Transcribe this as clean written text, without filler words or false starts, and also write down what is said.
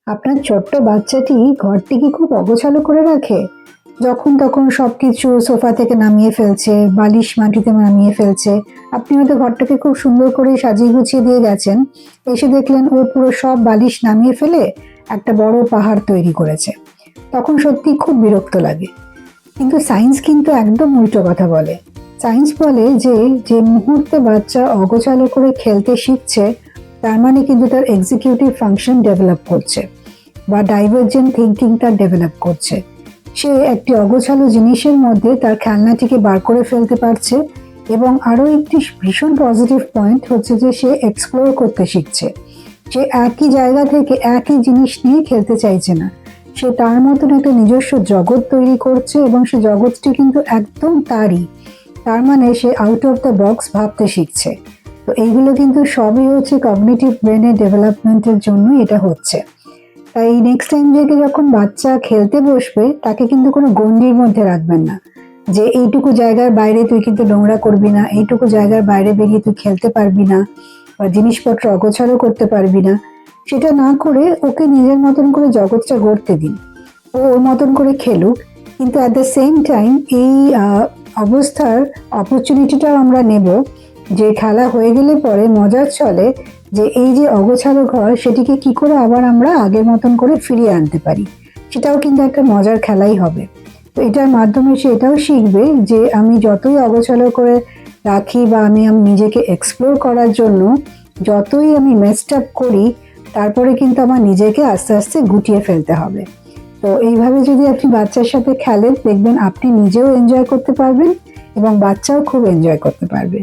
আপনার ছোট্ট বাচ্চাটি ঘরটি কি খুব অগোছালো করে রাখে? যখন তখন সবকিছু সোফা থেকে নামিয়ে ফেলছে, বালিশ মাটিতে নামিয়ে ফেলছে। আপনি হয়তো ঘরটাকে খুব সুন্দর করে সাজিয়ে গুছিয়ে দিয়ে গেছেন, এসে দেখলেন ও পুরো সব বালিশ নামিয়ে ফেলে একটা বড় পাহাড় তৈরি করেছে। তখন সত্যি খুব বিরক্ত লাগে। কিন্তু সায়েন্স কিন্তু একদম উল্টো কথা বলে। সায়েন্স বলে যে যে মুহূর্তে বাচ্চা অগোছালো করে খেলতে শিখছে, তার মানে কিন্তু তার এক্সিকিউটিভ ফাংশন ডেভেলপ করছে বা ডাইভার্জেন্ট থিঙ্কিং তার ডেভেলপ করছে। সে একটি অগোছালো জিনিসের মধ্যে তার খেলনাটিকে বার করে ফেলতে পারছে। এবং আরও একটি ভীষণ পজিটিভ পয়েন্ট হচ্ছে যে সে এক্সপ্লোর করতে শিখছে। সে একই জায়গা থেকে একই জিনিস নিয়ে খেলতে চাইছে না, সে তার মতন একটা নিজস্ব জগৎ তৈরি করছে এবং সে জগৎটি কিন্তু একদম তারই। তার মানে সে আউট অফ দ্য বক্স ভাবতে শিখছে। তো এইগুলো কিন্তু সবই হচ্ছে কগনিটিভ ব্রেনের ডেভেলপমেন্টের জন্য এটা হচ্ছে। তাই নেক্সট টাইম থেকে যখন বাচ্চা খেলতে বসবে, তাকে কিন্তু কোনো গণ্ডির মধ্যে রাখবেন না যে এইটুকু জায়গার বাইরে তুই কিন্তু নোংরা করবি না, এইটুকু জায়গার বাইরে বেরিয়ে তুই খেলতে পারবি না বা জিনিসপত্র অগোছালো করতে পারবি না। সেটা না করে ওকে নিজের মতন করে জগৎটা গড়তে দিন, ও ওর মতন করে খেলুক। কিন্তু অ্যাট দ্য সেম টাইম এই অবস্থার অপরচুনিটিটাও আমরা নেব যে খেলা হয়ে গেলে পরে মজার চলে যে এই যে অগোছালো ঘর সেটিকে কি করে আবার আমরা আগের মতন করে ফিরিয়ে আনতে পারি। সেটাও কিন্তু একটা মজার খেলাই হবে। তো এটার মাধ্যমে সে এটাও শিখবে যে আমি যতই অগোছালো করে রাখি বা আমি নিজেকে এক্সপ্লোর করার জন্য যতই আমি মেসড আপ করি, তারপরে কিন্তু আমার নিজেকে আস্তে আস্তে গুটিয়ে ফেলতে হবে। তো এইভাবে যদি আপনি বাচ্চার সাথে খেলেন, দেখবেন আপনি নিজেও এনজয় করতে পারবেন এবং বাচ্চাও খুব এনজয় করতে পারবে।